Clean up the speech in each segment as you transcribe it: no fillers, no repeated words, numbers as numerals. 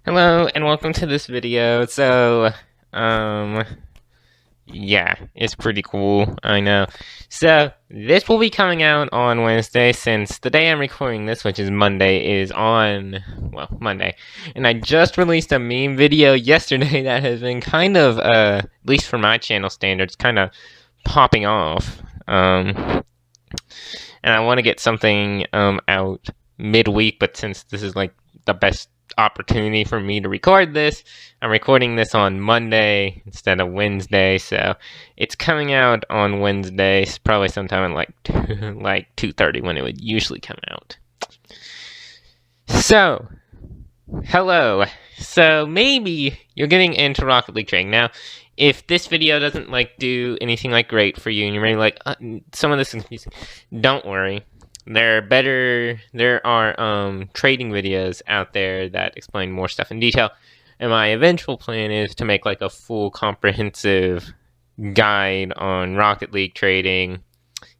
Hello and welcome to this video. Um, yeah, it's pretty cool, I know. So, this will be coming out on Wednesday since the day I'm recording this, which is Monday, is on, well, Monday. And I just released a meme video yesterday that has been kind of, at least for my channel standards, kind of popping off. And I want to get something, out midweek, but since this is like the best opportunity for me to record this, I'm recording this on Monday instead of Wednesday, so it's coming out on Wednesday, probably sometime in like 2:30 when it would usually come out. So, hello. So maybe you're getting into Rocket League trading now. If this video doesn't do anything great for you, and you're really some of this is confusing, don't worry. There are trading videos out there that explain more stuff in detail, and my eventual plan is to make a full comprehensive guide on Rocket League trading.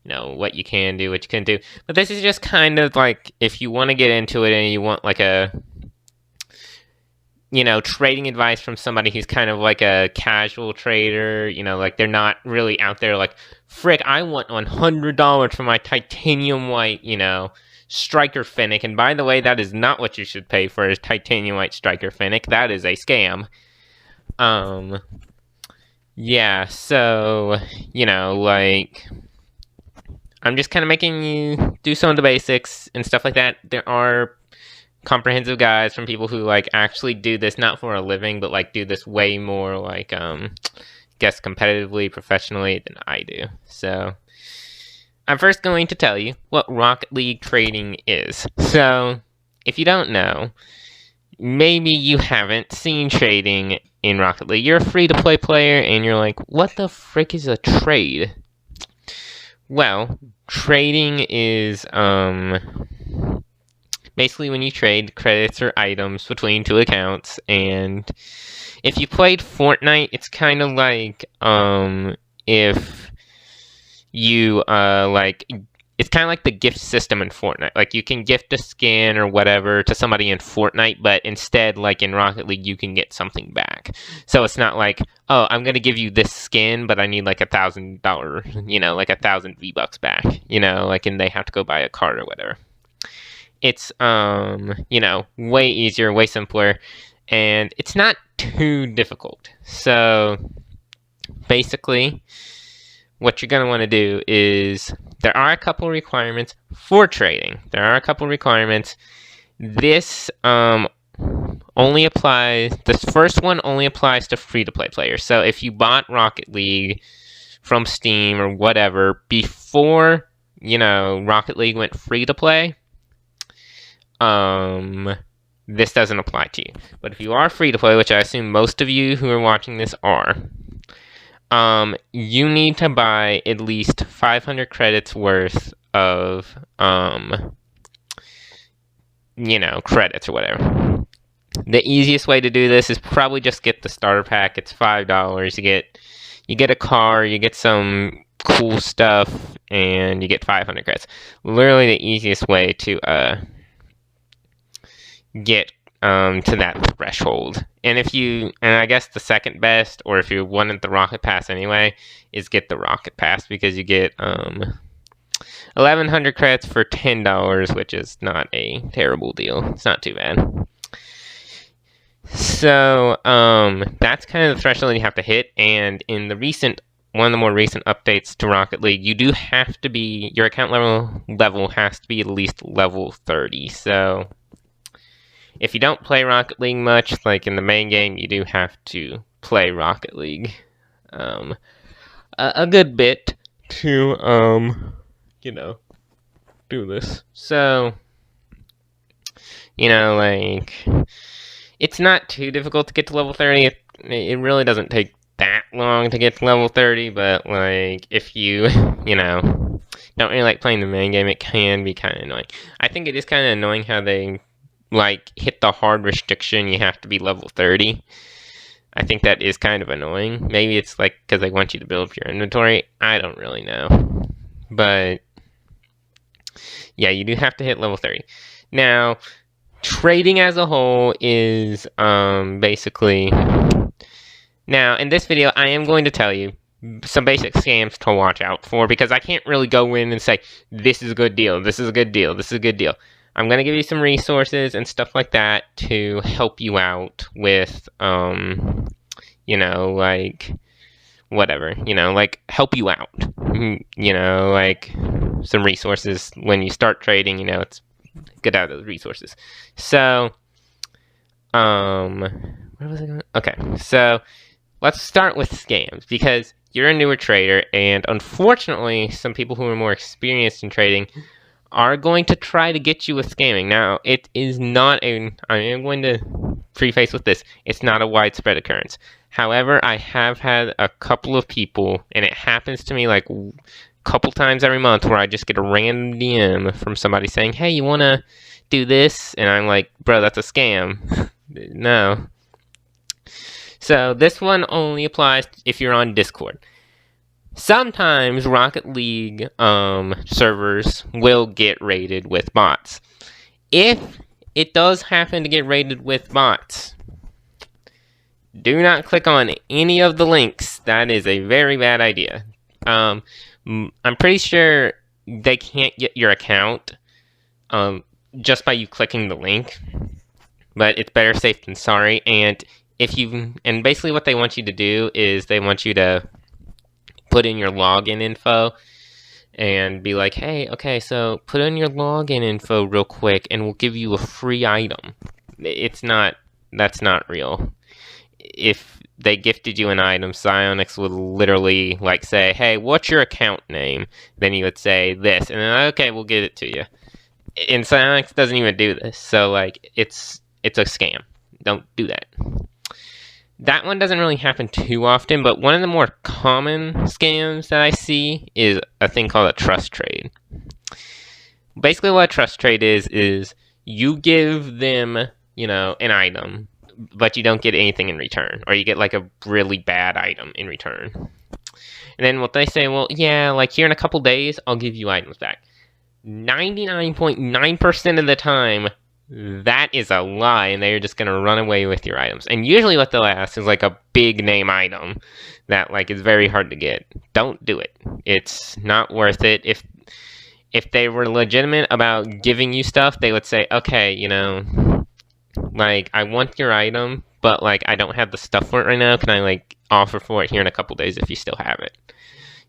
You know, what you can do, what you can do. But this is just kind of if you want to get into it and you want a trading advice from somebody who's kind of a casual trader, they're not really out there frick, I want $100 for my titanium white, striker Fennec. And by the way, that is not what you should pay for a titanium white striker Fennec. That is a scam. Yeah, so, I'm just kind of making you do some of the basics and stuff like that. There are comprehensive guides from people who actually do this not for a living, but do this way more guess competitively, professionally than I do. So I'm first going to tell you what Rocket League trading is. So if you don't know, maybe you haven't seen trading in Rocket League. You're a free-to-play player and you're like, what the frick is a trade? Well, trading is basically when you trade credits or items between two accounts. And if you played Fortnite, it's kind of if you it's kind of like the gift system in Fortnite. You can gift a skin or whatever to somebody in Fortnite, but instead, in Rocket League, you can get something back. So it's not oh, I'm gonna give you this skin, but I need $1,000, 1,000 V-Bucks back, and they have to go buy a card or whatever. It's way easier, way simpler, and it's not too difficult. So basically, what you're going to want to do is, there are a couple requirements for trading. There are a couple requirements. This only applies, this first one only applies to free-to-play players. So if you bought Rocket League from Steam or whatever before, Rocket League went free-to-play, this doesn't apply to you. But if you are free to play, which I assume most of you who are watching this are, you need to buy at least 500 credits worth of, credits or whatever. The easiest way to do this is probably just get the starter pack. It's $5. You get a car, you get some cool stuff, and you get 500 credits. Literally the easiest way to get to that threshold. And I guess the second best, or if you wanted the Rocket Pass anyway, is get the Rocket Pass, because you get 1,100 credits for $10, which is not a terrible deal. It's not too bad. So that's kind of the threshold you have to hit. And in one of the more recent updates to Rocket League, you do have to be, your account level has to be at least level 30. So if you don't play Rocket League much, in the main game, you do have to play Rocket League a good bit to, do this. So, it's not too difficult to get to level 30. It really doesn't take that long to get to level 30, but, if you, don't really like playing the main game, it can be kind of annoying. I think it is kind of annoying how they hit the hard restriction, you have to be level 30. I think that is kind of annoying. Maybe it's because they want you to build up your inventory. I don't really know. But yeah, you do have to hit level 30. Now, trading as a whole is basically. Now, in this video, I am going to tell you some basic scams to watch out for, because I can't really go in and say, this is a good deal, this is a good deal, this is a good deal. I'm going to give you some resources and stuff like that to help you out with, you know, like, whatever, you know, like, help you out. You know, like, some resources when you start trading, you know, it's good out of those resources. So, where was I going? Okay, so let's start with scams, because you're a newer trader, and unfortunately, some people who are more experienced in trading are going to try to get you with scamming. Now, it is not a, I am going to preface with this, it's not a widespread occurrence. However, I have had a couple of people, and it happens to me like a couple times every month, where I just get a random DM from somebody saying, hey, you want to do this? And I'm like, bro, that's a scam. No. So this one only applies if you're on Discord. Sometimes Rocket League servers will get raided with bots. If it does happen to get raided with bots, do not click on any of the links. That is a very bad idea. I'm pretty sure they can't get your account just by you clicking the link, but it's better safe than sorry. And and basically what they want you to do is they want you to put in your login info and be like, hey, okay, so put in your login info real quick and we'll give you a free item. That's not real. If they gifted you an item, Psyonix would literally like say, hey, what's your account name? Then you would say this, and then, okay, we'll get it to you. And Psyonix doesn't even do this, so like it's a scam. Don't do that. That one doesn't really happen too often, but one of the more common scams that I see is a thing called a trust trade. Basically what a trust trade is you give them, you know, an item, but you don't get anything in return, or you get like a really bad item in return. And then what they say, well, yeah, like here in a couple days, I'll give you items back. 99.9% of the time, that is a lie, and they're just gonna run away with your items. And usually what they'll ask is like a big name item that like is very hard to get. Don't do it. It's not worth it. If they were legitimate about giving you stuff, they would say, okay, you know, like, I want your item, but like I don't have the stuff for it right now. Can I like offer for it here in a couple days if you still have it?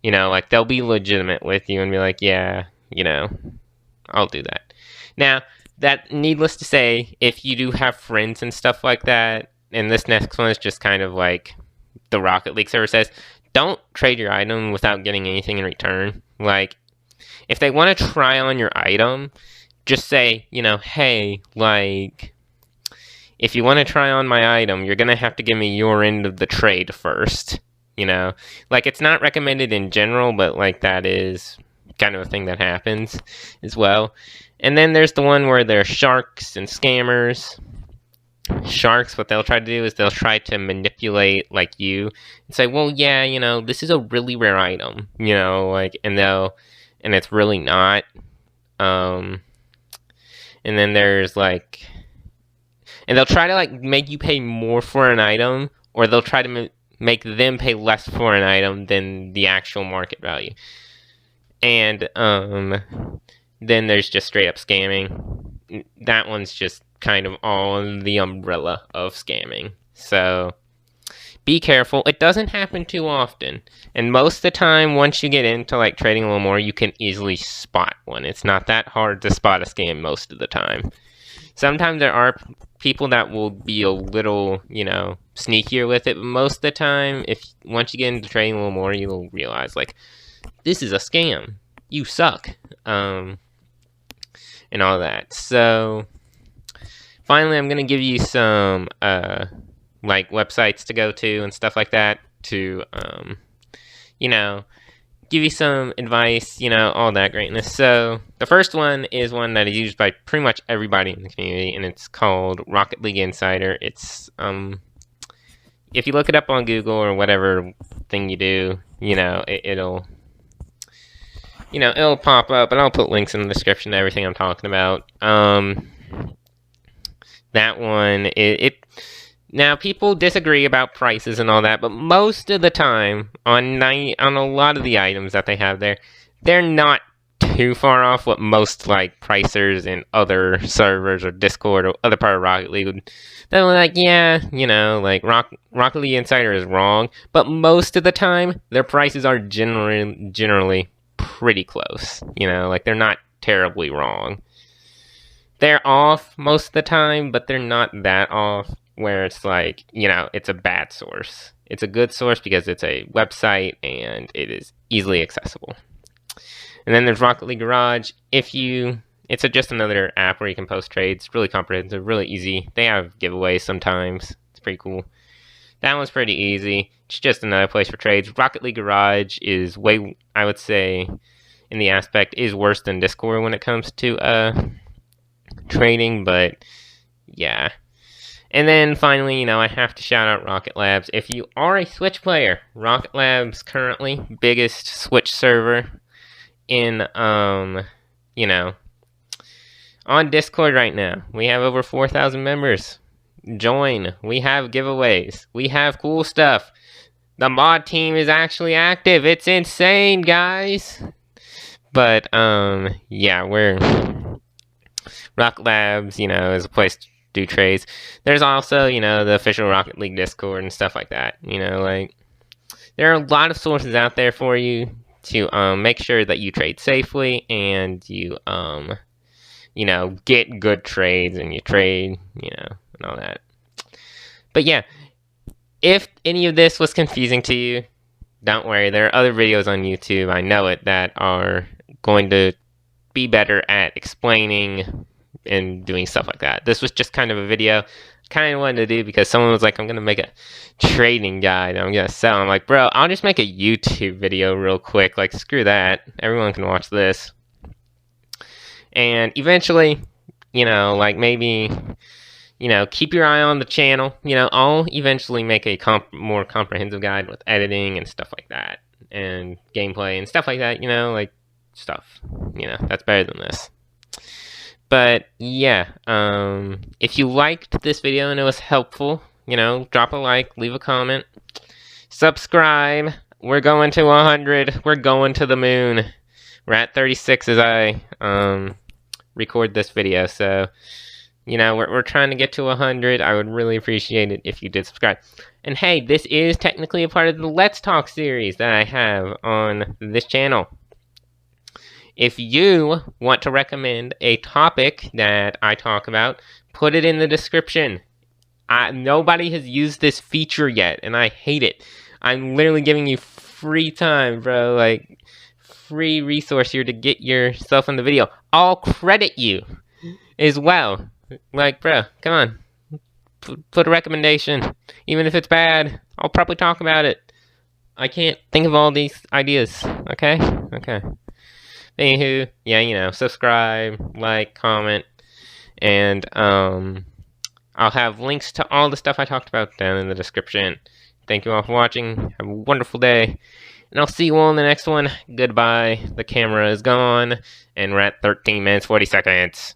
You know, like they'll be legitimate with you and be like, yeah, you know, I'll do that. Now, that, needless to say, if you do have friends and stuff like that, and this next one is just kind of like the Rocket League server says, don't trade your item without getting anything in return. Like, if they want to try on your item, just say, you know, hey, like, if you want to try on my item, you're going to have to give me your end of the trade first. You know, like, it's not recommended in general, but like that is kind of a thing that happens as well. And then there's the one where they're sharks and scammers. Sharks, what they'll try to do is they'll try to manipulate like you and say, well, yeah, you know, this is a really rare item, you know, like, and it's really not. And then there's like, and they'll try to like make you pay more for an item, or they'll try to make them pay less for an item than the actual market value. And then there's just straight up scamming. That one's just kind of all the umbrella of scamming. So be careful. It doesn't happen too often. And most of the time, once you get into like trading a little more, you can easily spot one. It's not that hard to spot a scam most of the time. Sometimes there are people that will be a little, you know, sneakier with it, but most of the time, once you get into trading a little more, you'll realize like, this is a scam. You suck. And all that. So finally, I'm gonna give you some like websites to go to and stuff like that to you know, give you some advice, you know, all that greatness. So the first one is one that is used by pretty much everybody in the community, and it's called Rocket League Insider. It's if you look it up on Google or whatever thing you do, you know, it'll pop up, and I'll put links in the description to everything I'm talking about. That one, now people disagree about prices and all that, but most of the time on a lot of the items that they have there, they're not too far off what most like pricers in other servers or Discord or other part of Rocket League would. They're like, yeah, like Rocket League Insider is wrong, but most of the time their prices are generally pretty close. Like they're not terribly wrong. They're off most of the time, but they're not that off where it's like, it's a bad source. It's a good source because it's a website and it is easily accessible. And then there's Rocket League Garage. It's just another app where you can post trades. Really comprehensive, really easy. They have giveaways sometimes. It's pretty cool. That one's pretty easy. It's just another place for trades. Rocket League Garage is I would say, in the aspect, is worse than Discord when it comes to trading, but yeah. And then finally, I have to shout out Rocket Labs. If you are a Switch player, Rocket Labs currently biggest Switch server in on Discord right now. We have over 4,000 members. Join. We have giveaways. We have cool stuff. The mod team is actually active. It's insane, guys. But yeah, Rocket Labs, is a place to do trades. There's also, the official Rocket League Discord and stuff like that. Like there are a lot of sources out there for you to make sure that you trade safely and you get good trades and you trade, and all that. But yeah, if any of this was confusing to you, don't worry. There are other videos on YouTube, I know it, that are going to be better at explaining and doing stuff like that. This was just kind of a video kind of wanted to do because someone was like, I'm going to make a trading guide I'm going to sell. I'm like, bro, I'll just make a YouTube video real quick. Like, screw that. Everyone can watch this. And eventually, like maybe, keep your eye on the channel. I'll eventually make a more comprehensive guide with editing and stuff like that. And gameplay and stuff like that, like stuff. That's better than this. But yeah, if you liked this video and it was helpful, drop a like, leave a comment, subscribe. We're going to 100. We're going to the moon. We're at 36 as I record this video. So, we're trying to get to 100. I would really appreciate it if you did subscribe. And hey, this is technically a part of the Let's Talk series that I have on this channel. If you want to recommend a topic that I talk about, put it in the description. Nobody has used this feature yet, and I hate it. I'm literally giving you free time, bro. Like, free resource here to get yourself in the video. I'll credit you as well. Like, bro, come on. Put a recommendation. Even if it's bad, I'll probably talk about it. I can't think of all these ideas. Okay? Okay. Anywho, yeah, subscribe, like, comment, and I'll have links to all the stuff I talked about down in the description. Thank you all for watching. Have a wonderful day, and I'll see you all in the next one. Goodbye. The camera is gone, and we're at 13 minutes, 40 seconds.